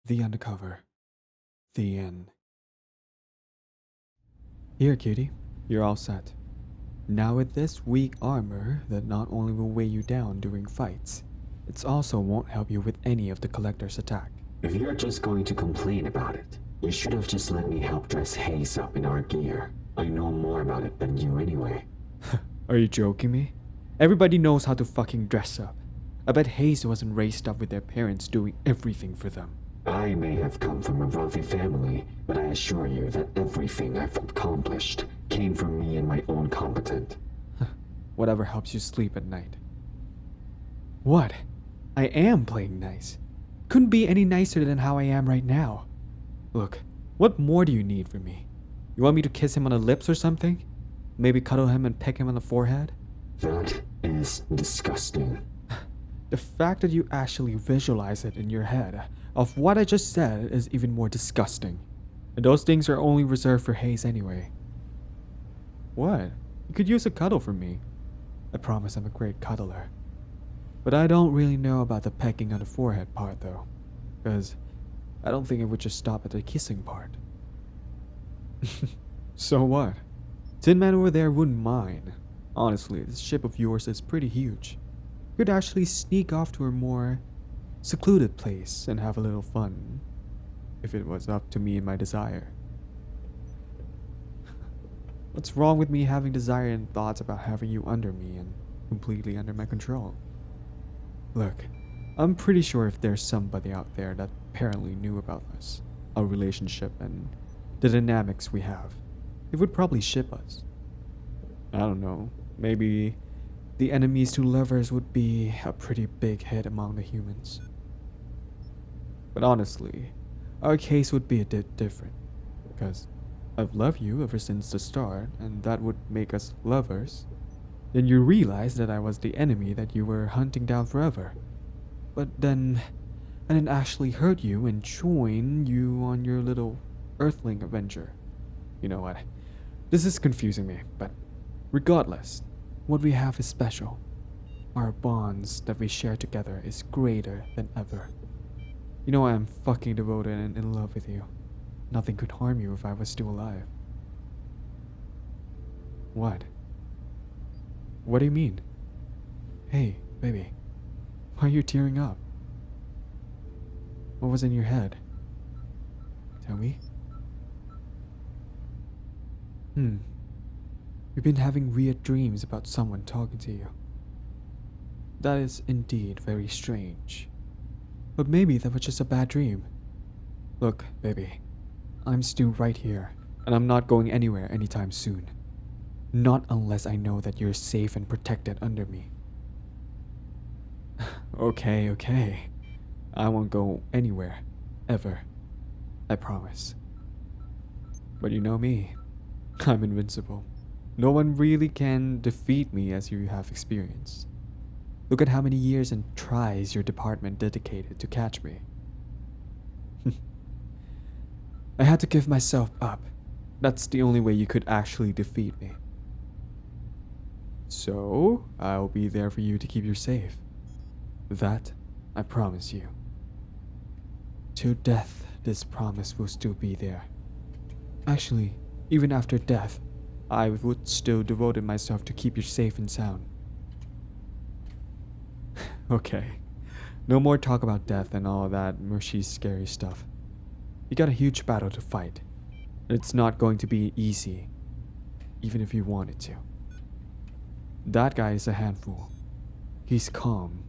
The Undercover. The End. Here, cutie. You're all set. Now with this weak armor that not only will weigh you down during fights, it also won't help you with any of the collector's attack. If you're just going to complain about it, you should have just let me help dress Hayes up in our gear. I know more about it than you anyway. Are you joking me? Everybody knows how to fucking dress up. I bet Hayes wasn't raised up with their parents doing everything for them. I may have come from a wealthy family, but I assure you that everything I've accomplished came from me and my own competence. Whatever helps you sleep at night. What? I am playing nice. Couldn't be any nicer than how I am right now. Look, what more do you need from me? You want me to kiss him on the lips or something? Maybe cuddle him and peck him on the forehead? That is disgusting. The fact that you actually visualize it in your head of what I just said is even more disgusting. And those things are only reserved for Hayes anyway. What? You could use a cuddle from me. I promise I'm a great cuddler. But I don't really know about the pecking on the forehead part though. Because I don't think it would just stop at the kissing part. So what? Tin Man over there wouldn't mind. Honestly, this ship of yours is pretty huge. You could actually sneak off to a more secluded place and have a little fun. If it was up to me and my desire. What's wrong with me having desire and thoughts about having you under me and completely under my control? Look, I'm pretty sure if there's somebody out there that apparently knew about us, our relationship, and the dynamics we have, it would probably ship us. I don't know, maybe the enemies to lovers would be a pretty big hit among the humans. But honestly, our case would be a bit different, because I've loved you ever since the start, and that would make us lovers. Then you realize that I was the enemy that you were hunting down forever. But then I didn't actually hurt you and join you on your little Earthling adventure. You know what? This is confusing me, but regardless, what we have is special. Our bonds that we share together is greater than ever. You know I am fucking devoted and in love with you. Nothing could harm you if I was still alive. What? What do you mean? Hey, baby. Why are you tearing up? What was in your head? Tell me. You've been having weird dreams about someone talking to you. That is indeed very strange. But maybe that was just a bad dream. Look, baby. I'm still right here, and I'm not going anywhere anytime soon. Not unless I know that you're safe and protected under me. Okay. I won't go anywhere. Ever. I promise. But you know me. I'm invincible. No one really can defeat me as you have experienced. Look at how many years and tries your department dedicated to catch me. I had to give myself up. That's the only way you could actually defeat me. So, I'll be there for you to keep you safe. That, I promise you. Till death, this promise will still be there. Actually, even after death, I would still devote myself to keep you safe and sound. Okay, no more talk about death and all that mushy, scary stuff. You got a huge battle to fight, and it's not going to be easy, even if you wanted to. That guy is a handful. He's calm.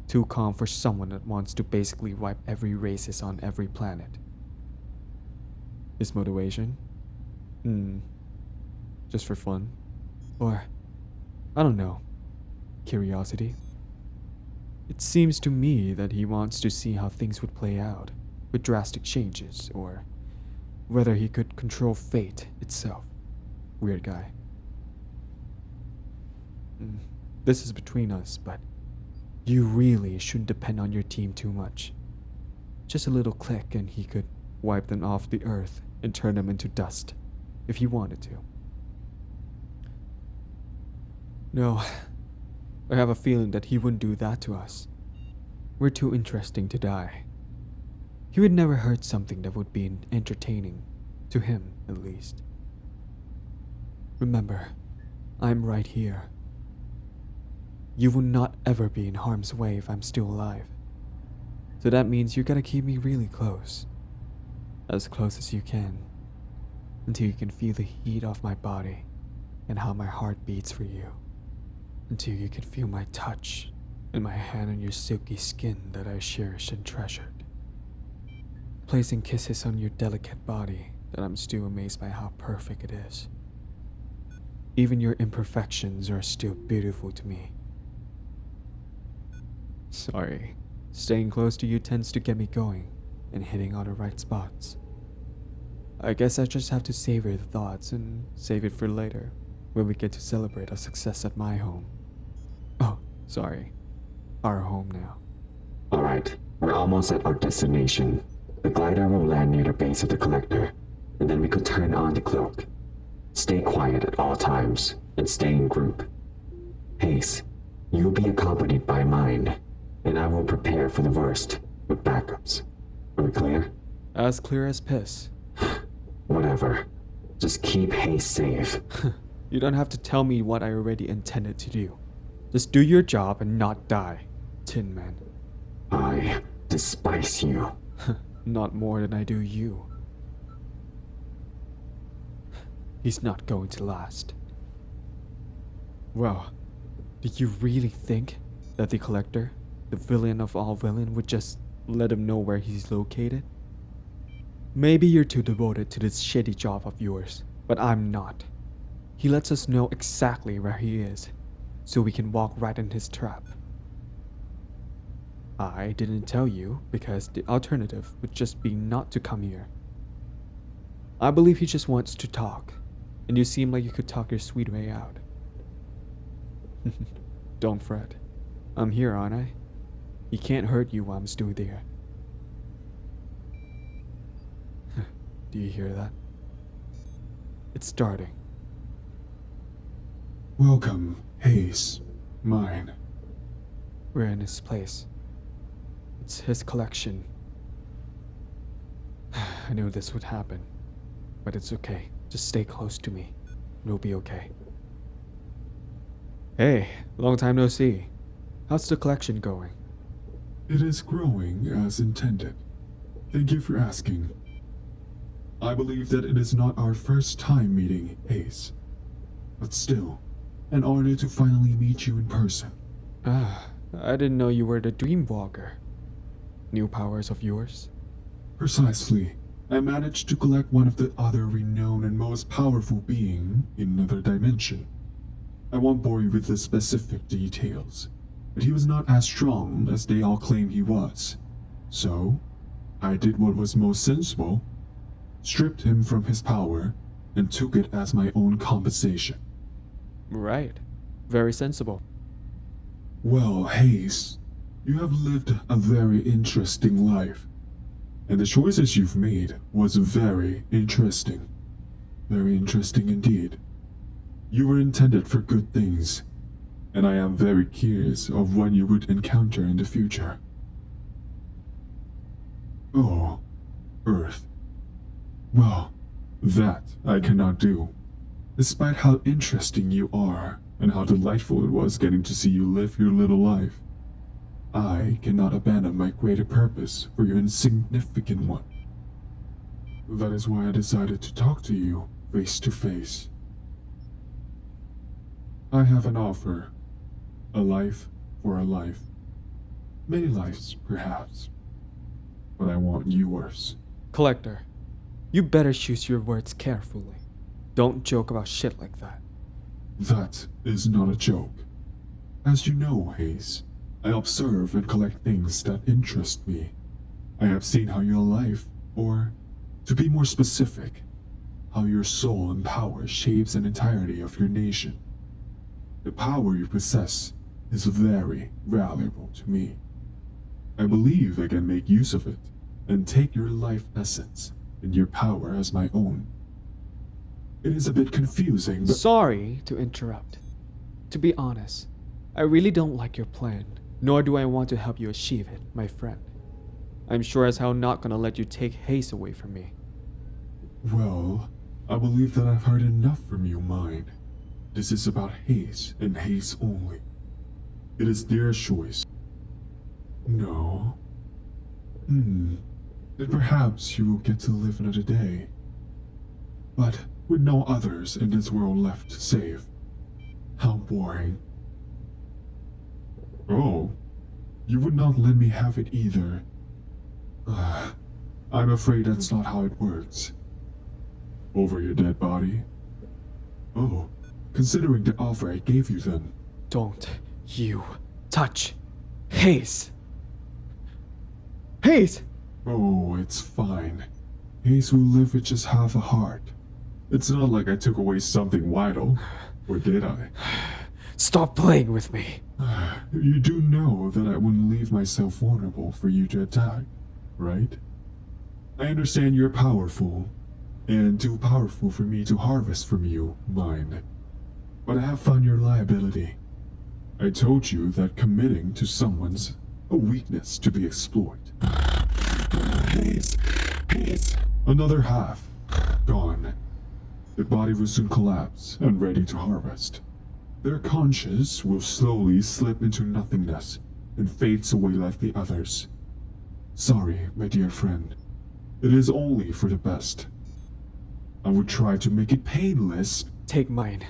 Too calm for someone that wants to basically wipe every racist on every planet. His motivation? Just for fun? Or, I don't know, curiosity? It seems to me that he wants to see how things would play out, with drastic changes, or whether he could control fate itself. Weird guy. This is between us, but you really shouldn't depend on your team too much. Just a little click and he could wipe them off the earth and turn them into dust, if he wanted to. No, I have a feeling that he wouldn't do that to us. We're too interesting to die. he would never hurt something that would be entertaining, to him at least. Remember, I'm right here. You will not ever be in harm's way if I'm still alive. So that means you gotta keep me really close. As close as you can. Until you can feel the heat of my body and how my heart beats for you. Until you can feel my touch and my hand on your silky skin that I cherished and treasured. Placing kisses on your delicate body that I'm still amazed by how perfect it is. Even your imperfections are still beautiful to me. Sorry, staying close to you tends to get me going and hitting all the right spots. I guess I just have to savor the thoughts and save it for later, when we get to celebrate our success at my home. Oh, sorry. Our home now. Alright, we're almost at our destination. The glider will land near the base of the collector, and then we could turn on the cloak. Stay quiet at all times, and stay in group. Hayes, you'll be accompanied by M.I.N.D, and I will prepare for the worst, with backups. Are we clear? As clear as piss. Whatever. Just keep Hayes safe. You don't have to tell me what I already intended to do. Just do your job and not die, Tin Man. I despise you. Not more than I do you. He's not going to last. Well, do you really think that the collector, the villain of all villain, would just let him know where he's located? Maybe you're too devoted to this shitty job of yours, but I'm not. He lets us know exactly where he is, so we can walk right in his trap. I didn't tell you because the alternative would just be not to come here. I believe he just wants to talk, and you seem like you could talk your sweet way out. Don't fret. I'm here, aren't I? He can't hurt you while I'm still there. Do you hear that? It's starting. Welcome, Hayes. Mine. We're in his place. It's his collection. I knew this would happen, but it's okay. Just stay close to me. It'll be okay. Hey, long time no see. How's the collection going? It is growing as intended. Thank you for asking. I believe that it is not our first time meeting, Hayes. But still, an honor to finally meet you in person. I didn't know you were the Dreamwalker. New powers of yours? Precisely. I managed to collect one of the other renowned and most powerful being in another dimension. I won't bore you with the specific details, but he was not as strong as they all claim he was. So, I did what was most sensible, stripped him from his power, and took it as my own compensation. Right. Very sensible. Well, Hayes, you have lived a very interesting life, and the choices you've made was very interesting. Very interesting indeed. You were intended for good things, and I am very curious of what you would encounter in the future. Oh, Earth. Well, that I cannot do. Despite how interesting you are, and how delightful it was getting to see you live your little life, I cannot abandon my greater purpose for your insignificant one. That is why I decided to talk to you face to face. I have an offer. A life for a life. Many lives, perhaps. But I want yours. Collector, you better choose your words carefully. Don't joke about shit like that. That is not a joke. As you know, Hayes, I observe and collect things that interest me. I have seen how your life, or, to be more specific, how your soul and power shapes an entirety of your nation. The power you possess is very valuable to me. I believe I can make use of it and take your life essence and your power as my own. It is a bit confusing, but— Sorry to interrupt. To be honest, I really don't like your plan, nor do I want to help you achieve it, my friend. I'm sure as hell not gonna let you take Hayes away from me. Well, I believe that I've heard enough from you, M.I.N.D. This is about Hayes and Hayes only. It is their choice. No. Then perhaps you will get to live another day. But with no others in this world left to save. How boring. Oh, you would not let me have it either. I'm afraid that's not how it works. Over your dead body? Oh, considering the offer I gave you then. Don't you touch Hayes! Hayes! Oh, it's fine. Hayes will live with just half a heart. It's not like I took away something vital, or did I? Stop playing with me. You do know that I wouldn't leave myself vulnerable for you to attack, right? I understand you're powerful, and too powerful for me to harvest from you, M.I.N.D. But I have found your liability. I told you that committing to someone's a weakness to be explored. Hayes. Another half. Gone. The body will soon collapse and ready to harvest. Their conscience will slowly slip into nothingness and fades away like the others. Sorry, my dear friend. It is only for the best. I would try to make it painless. Take mine.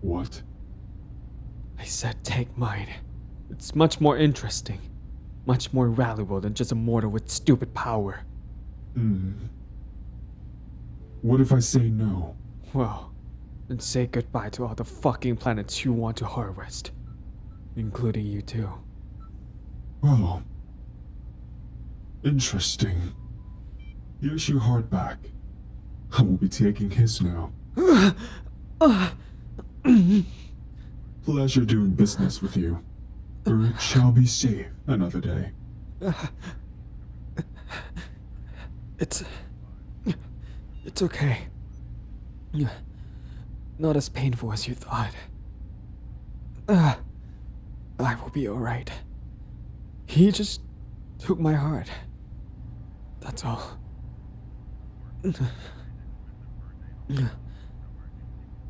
What? I said take mine. It's much more interesting. Much more valuable than just a mortal with stupid power. What if I say no? Well, then say goodbye to all the fucking planets you want to harvest. Including you too. Well, interesting. Here's your heart back. I will be taking his now. Pleasure doing business with you. Earth shall be safe another day. It's okay. Not as painful as you thought. I will be alright. He just took my heart. That's all.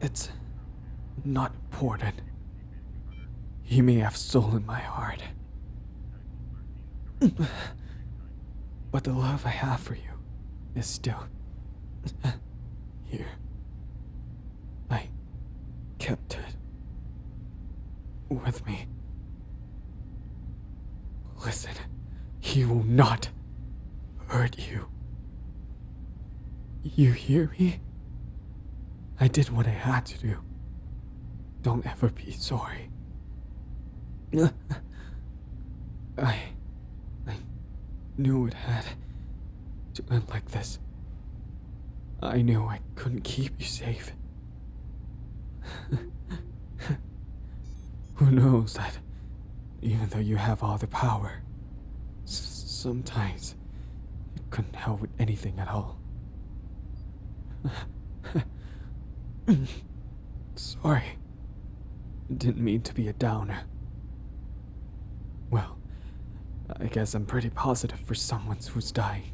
It's not important. He may have stolen my heart. But the love I have for you is still here. I kept it with me. Listen, he will not hurt you. You hear me? I did what I had to do. Don't ever be sorry. I knew it had to end like this. I knew I couldn't keep you safe. Who knows that even though you have all the power, sometimes it couldn't help with anything at all. Sorry. Didn't mean to be a downer. Well, I guess I'm pretty positive for someone who's dying.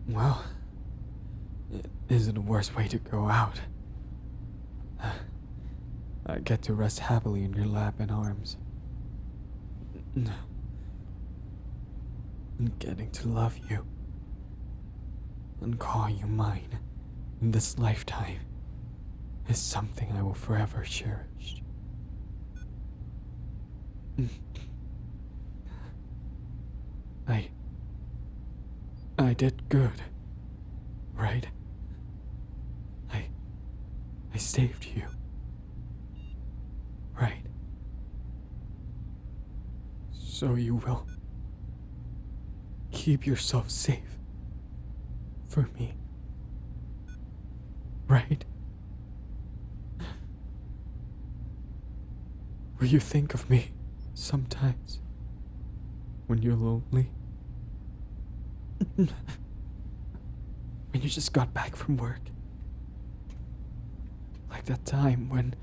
Well, it isn't the worst way to go out. I get to rest happily in your lap and arms. And getting to love you and call you mine in this lifetime is something I will forever cherish. I did good, right? I saved you, right? So you will keep yourself safe for me, right? Will you think of me sometimes when you're lonely? When you just got back from work? Like that time when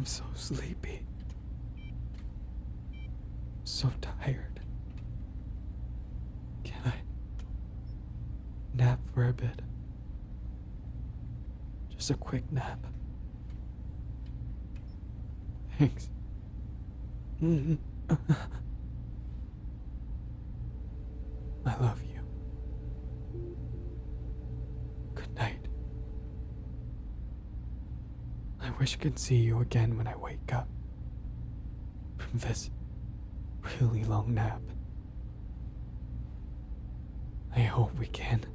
I'm so sleepy. So tired. Can I nap for a bit? Just a quick nap. Thanks. I love you. Good night. I wish I could see you again when I wake up from this really long nap. I hope we can.